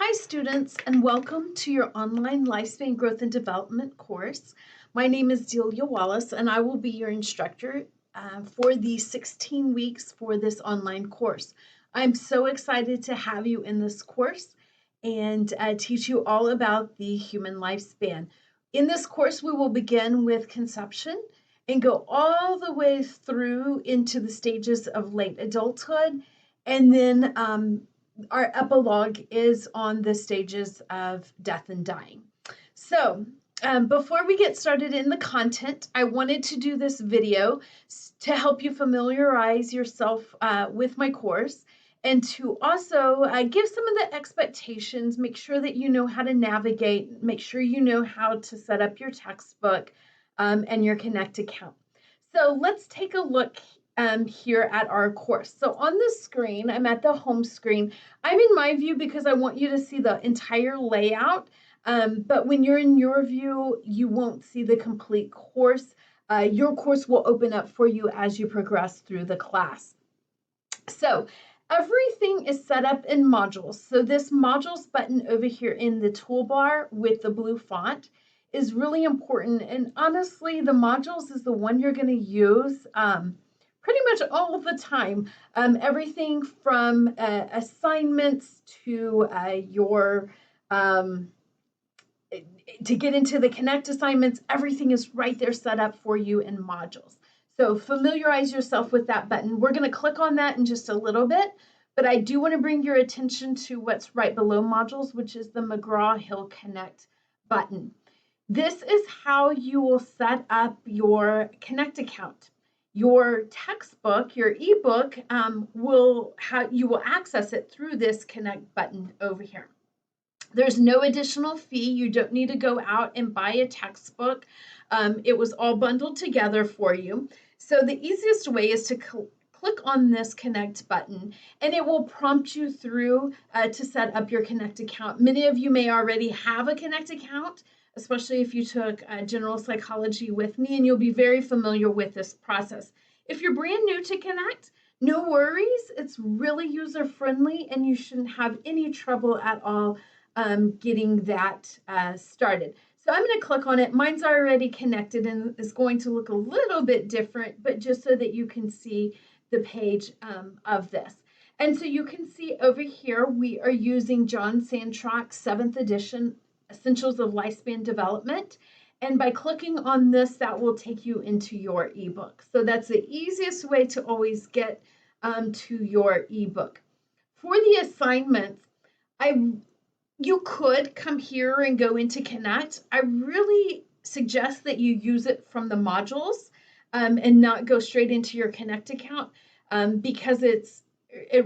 Hi students, and welcome to your online Lifespan Growth and Development course. My name is Delia Wallace and I will be your instructor for the 16 weeks for this online course. I'm so excited to have you in this course and teach you all about the human lifespan. In this course, we will begin with conception and go all the way through into the stages of late adulthood, and then our epilogue is on the stages of death and dying. So before we get started in the content, I wanted to do this video to help you familiarize yourself with my course and to also give some of the expectations, make sure that you know how to navigate, make sure you know how to set up your textbook and your Connect account. So let's take a look here at our course. So on the screen, I'm at the home screen. I'm in my view because I want you to see the entire layout, but when you're in your view, you won't see the complete course. Your course will open up for you as you progress through the class. So everything is set up in modules. So this modules button over here in the toolbar with the blue font is really important. And honestly, the modules is the one you're going to use pretty much all of the time. Everything from assignments to your to get into the Connect assignments, everything is right there set up for you in modules. So familiarize yourself with that button. We're going to click on that in just a little bit, but I do want to bring your attention to what's right below modules, which is the McGraw-Hill Connect button. This is how you will set up your Connect account. Your textbook, your ebook, you will access it through this Connect button over here. There's no additional fee. You don't need to go out and buy a textbook. It was all bundled together for you. So the easiest way is to click on this Connect button, and it will prompt you through to set up your Connect account. Many of you may already have a Connect account, especially if you took general psychology with me, and you'll be very familiar with this process. If you're brand new to Connect, no worries. It's really user-friendly, and you shouldn't have any trouble at all getting that started. So I'm going to click on it. Mine's already connected and is going to look a little bit different, but just so that you can see the page of this. And so you can see over here, we are using John Sandrock's 7th edition, Essentials of Lifespan Development. And by clicking on this, that will take you into your ebook. So that's the easiest way to always get to your ebook. For the assignments, you could come here and go into Connect. I really suggest that you use it from the modules and not go straight into your Connect account because it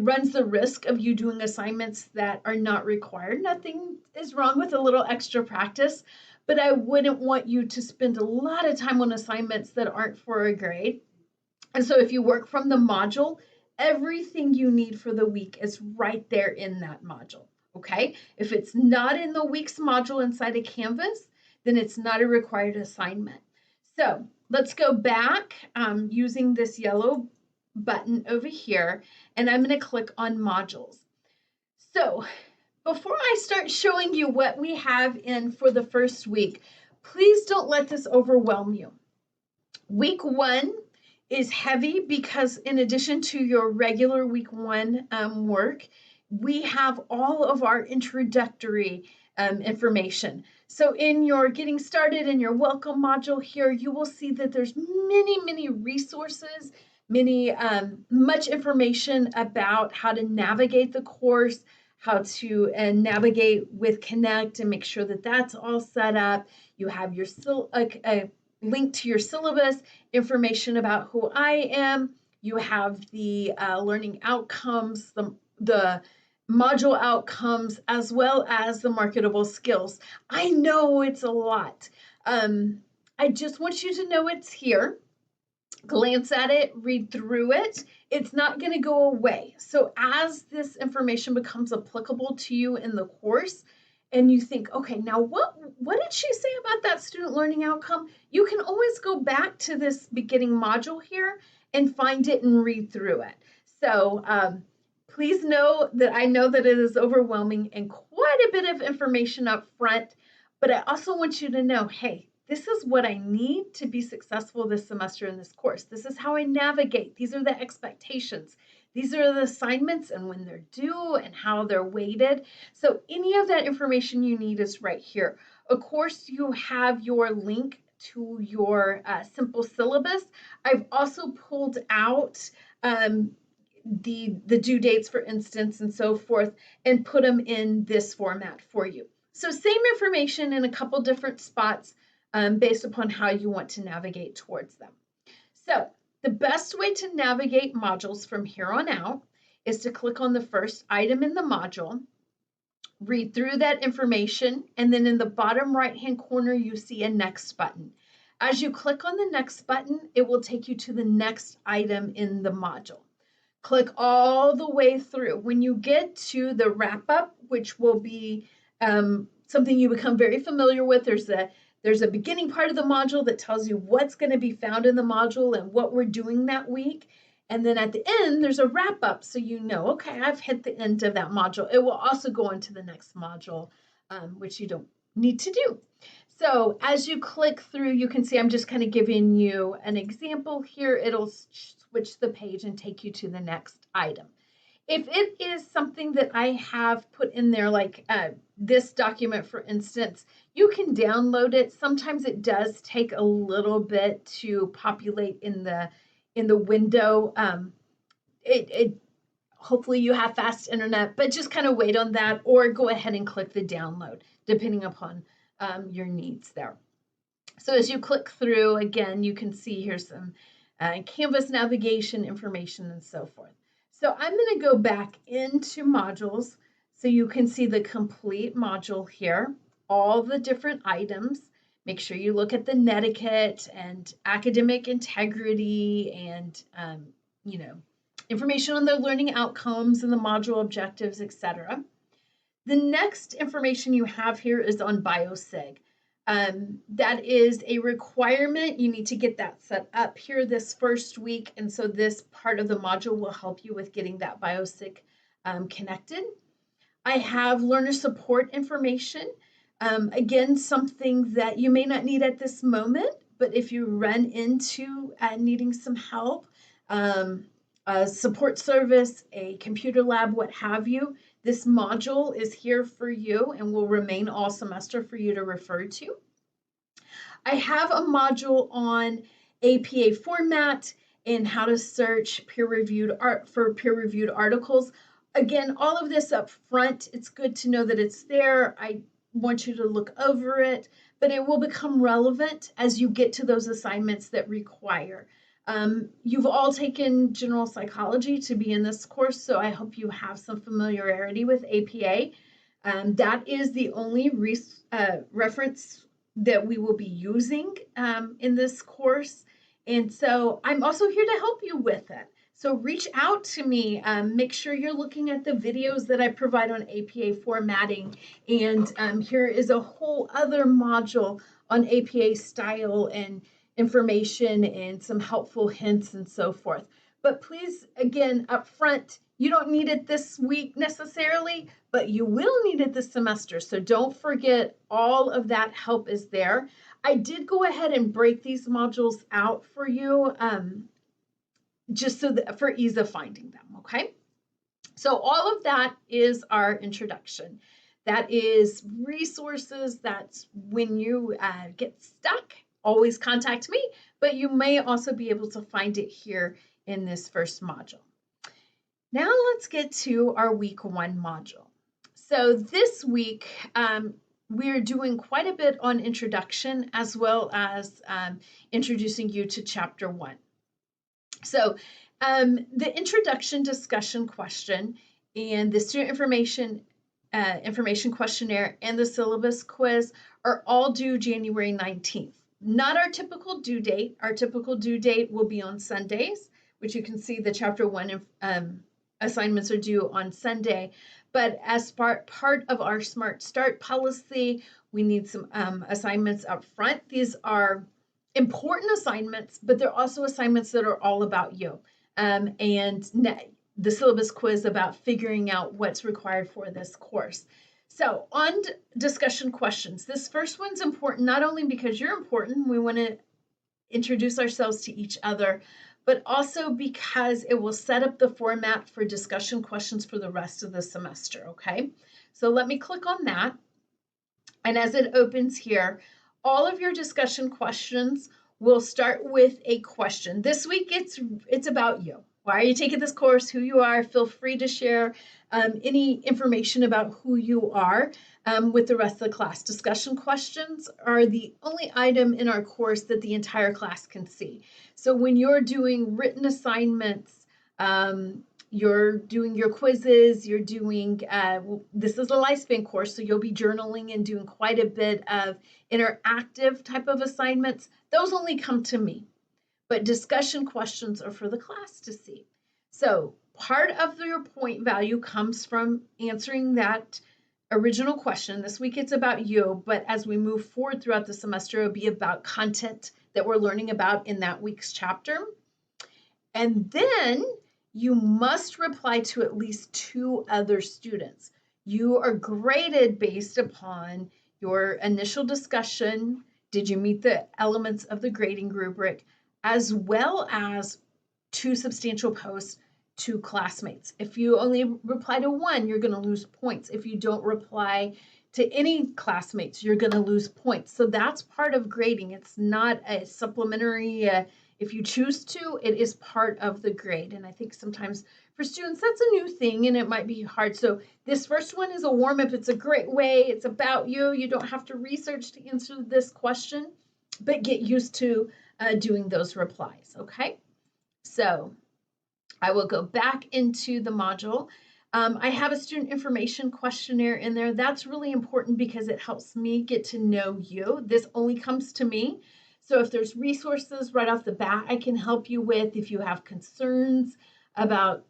runs the risk of you doing assignments that are not required. Nothing is wrong with a little extra practice, but I wouldn't want you to spend a lot of time on assignments that aren't for a grade. And so if you work from the module, everything you need for the week is right there in that module. Okay, if it's not in the week's module inside of Canvas, then it's not a required assignment. So let's go back using this yellow button over here, and I'm going to click on modules. So before I start showing you what we have in for the first week, please don't let this overwhelm you. Week 1 is heavy because in addition to your regular week 1 work, we have all of our introductory information. So in your getting started in your welcome module here, you will see that there's many resources, much information about how to navigate the course, how to navigate with Connect and make sure that that's all set up. You have your a link to your syllabus, information about who I am. You have the learning outcomes, the module outcomes, as well as the marketable skills. I know it's a lot. I just want you to know it's here. Glance at it, read through it. It's not going to go away. So as this information becomes applicable to you in the course, and you think, okay, now what did she say about that student learning outcome? You can always go back to this beginning module here and find it and read through it. So please know that I know that it is overwhelming and quite quite a bit of information up front, but I also want you to know, hey, this is what I need to be successful this semester in this course. This is how I navigate. These are the expectations. These are the assignments and when they're due and how they're weighted. So any of that information you need is right here. Of course, you have your link to your simple syllabus. I've also pulled out the due dates, for instance, and so forth, and put them in this format for you. So same information in a couple different spots based upon how you want to navigate towards them. So the best way to navigate modules from here on out is to click on the first item in the module, read through that information, and then in the bottom right-hand corner, you see a next button. As you click on the next button, it will take you to the next item in the module. Click all the way through. When you get to the wrap up, which will be something you become very familiar with, there's a beginning part of the module that tells you what's going to be found in the module and what we're doing that week. And then at the end, there's a wrap up. So you know, okay, I've hit the end of that module. It will also go into the next module, which you don't need to do. So as you click through, you can see I'm just kind of giving you an example here. It'll switch the page and take you to the next item. If it is something that I have put in there, like this document, for instance, you can download it. Sometimes it does take a little bit to populate in the window. Hopefully you have fast internet, but just kind of wait on that or go ahead and click the download, depending upon your needs there. So as you click through, again, you can see here's some Canvas navigation information and so forth. So I'm going to go back into modules so you can see the complete module here, all the different items. Make sure you look at the netiquette and academic integrity and, information on their learning outcomes and the module objectives, etc. The next information you have here is on BioSig. That is a requirement. You need to get that set up here this first week. And so this part of the module will help you with getting that BioSig connected. I have learner support information. Again, something that you may not need at this moment, but if you run into needing some help, a support service, a computer lab, what have you, this module is here for you and will remain all semester for you to refer to. I have a module on APA format and how to search peer-reviewed articles. Again, all of this up front, it's good to know that it's there. I want you to look over it, but it will become relevant as you get to those assignments that require. You've all taken general psychology to be in this course, so I hope you have some familiarity with APA. That is the only reference that we will be using in this course. And so I'm also here to help you with it. So reach out to me. Make sure you're looking at the videos that I provide on APA formatting. And here is a whole other module on APA style and information and some helpful hints and so forth. But please, again, up front, you don't need it this week necessarily, but you will need it this semester. So don't forget, all of that help is there. I did go ahead and break these modules out for you just so that for ease of finding them, okay? So all of that is our introduction. That is resources. That's when you get stuck, always contact me, but you may also be able to find it here in this first module. Now let's get to our week 1 module. So this week, we're doing quite a bit on introduction as well as introducing you to chapter 1. So the introduction discussion question and the student information questionnaire and the syllabus quiz are all due January 19th. Not our typical due date. Our typical due date will be on Sundays, which you can see the chapter 1 assignments are due on Sunday. But as part of our Smart Start policy, we need some assignments up front. These are important assignments, but they're also assignments that are all about you. And the syllabus quiz about figuring out what's required for this course. So on discussion questions, this first one's important, not only because you're important, we want to introduce ourselves to each other, but also because it will set up the format for discussion questions for the rest of the semester, okay? So let me click on that. And as it opens here, all of your discussion questions will start with a question. This week, it's about you. Why are you taking this course? Who you are? Feel free to share any information about who you are with the rest of the class. Discussion questions are the only item in our course that the entire class can see. So when you're doing written assignments, you're doing your quizzes, you're doing, this is a lifespan course, so you'll be journaling and doing quite a bit of interactive type of assignments. Those only come to me, but discussion questions are for the class to see. So part of your point value comes from answering that original question. This week it's about you, but as we move forward throughout the semester, it'll be about content that we're learning about in that week's chapter. And then you must reply to at least 2 other students. You are graded based upon your initial discussion. Did you meet the elements of the grading rubric, as well as 2 substantial posts to classmates. If you only reply to 1, you're going to lose points. If you don't reply to any classmates, you're going to lose points. So that's part of grading. It's not a supplementary, if you choose to, it is part of the grade. And I think sometimes for students, that's a new thing and it might be hard. So this first one is a warm-up. It's a great way. It's about you. You don't have to research to answer this question, but get used to doing those replies, okay? So I will go back into the module. I have a student information questionnaire in there. That's really important because it helps me get to know you. This only comes to me. So if there's resources right off the bat I can help you with, if you have concerns about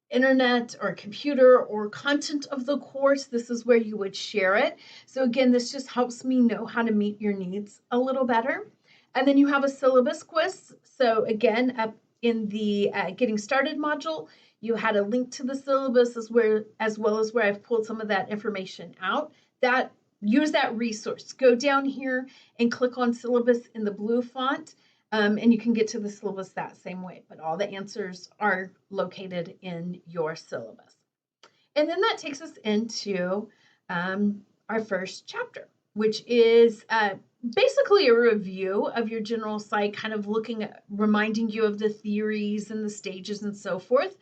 internet or computer or content of the course, this is where you would share it. So again, this just helps me know how to meet your needs a little better. And then you have a syllabus quiz. So again, up in the Getting Started module, you had a link to the syllabus as well as where I've pulled some of that information out. Use that resource. Go down here and click on syllabus in the blue font, and you can get to the syllabus that same way, but all the answers are located in your syllabus. And then that takes us into our first chapter, which is basically a review of your general psych, kind of reminding you of the theories and the stages and so forth.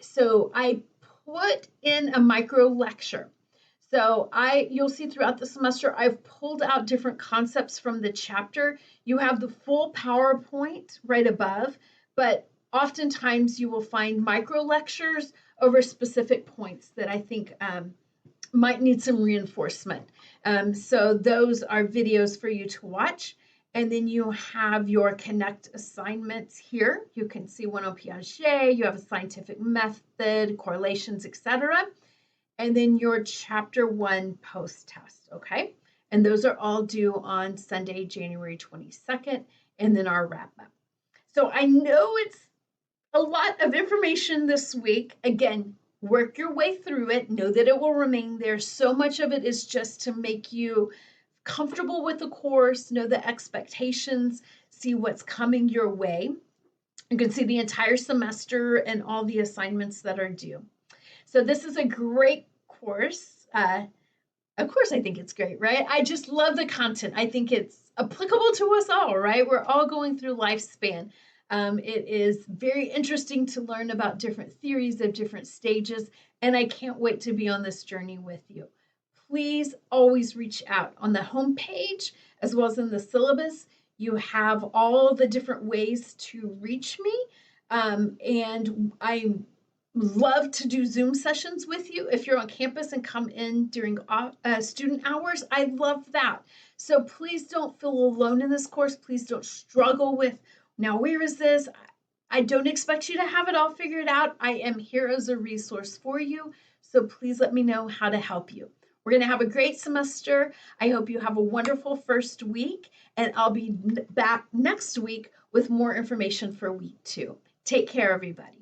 So I put in a micro lecture. So you'll see throughout the semester, I've pulled out different concepts from the chapter. You have the full PowerPoint right above, but oftentimes you will find micro lectures over specific points that I think might need some reinforcement. So those are videos for you to watch. And then you have your Connect assignments here. You can see one on Piaget, you have a scientific method, correlations, etc. And then your chapter 1 post-test, okay? And those are all due on Sunday, January 22nd, and then our wrap-up. So I know it's a lot of information this week. Again, work your way through it. Know that it will remain there. So much of it is just to make you comfortable with the course, know the expectations, see what's coming your way. You can see the entire semester and all the assignments that are due. So this is a great course. Of course, I think it's great, right? I just love the content. I think it's applicable to us all, right? We're all going through lifespan. It is very interesting to learn about different theories of different stages, and I can't wait to be on this journey with you. Please always reach out. On the homepage, as well as in the syllabus, you have all the different ways to reach me, and I love to do Zoom sessions with you. If you're on campus and come in during student hours, I love that. So please don't feel alone in this course. Please don't struggle with, now where is this? I don't expect you to have it all figured out. I am here as a resource for you. So please let me know how to help you. We're going to have a great semester. I hope you have a wonderful first week, and I'll be back next week with more information for week 2. Take care, everybody.